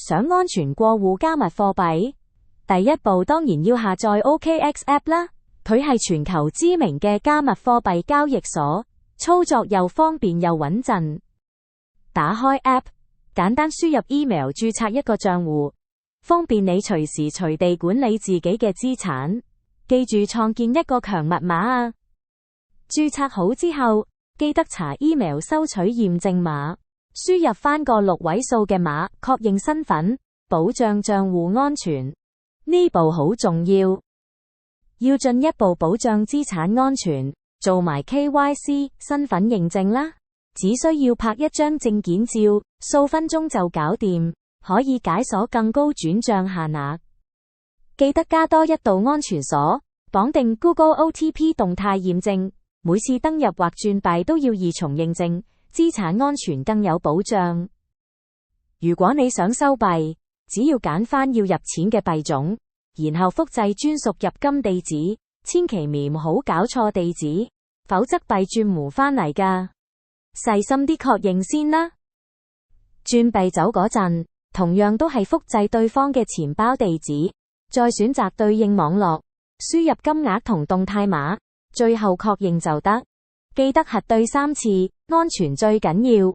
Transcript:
想安全過戶加密貨幣，第一步當然要下載 OKX App 啦。佢係全球知名嘅加密貨幣交易所，操作又方便又穩陣。打開 App， 簡單輸入 email 註冊一個賬戶，方便你隨時隨地管理自己嘅資產。記住創建一個強密碼啊！註冊好之後，記得查 email 收取驗證碼，輸入返個6位數嘅碼，確認身份，保障賬戶安全。呢步好重要，要進一步保障資產安全，做埋 KYC 身份認證啦。只需要拍一張證件照，數分鐘就搞掂，可以解鎖更高轉賬限額。記得加多一道安全鎖，綁定 Google OTP 動態驗證，每次登入或轉幣都要2重認證，資產安全更有保障。如果你想收幣，只要揀返要入錢嘅幣種，然後複製專屬入金地址，千祈唔好搞錯地址，否則幣轉唔返嚟㗎。細心啲確認先啦。轉幣走嗰陣，同樣都係複製對方嘅錢包地址，再選擇對應網絡，輸入金額同動態碼，最後確認就得。記得核對3次，安全最緊要。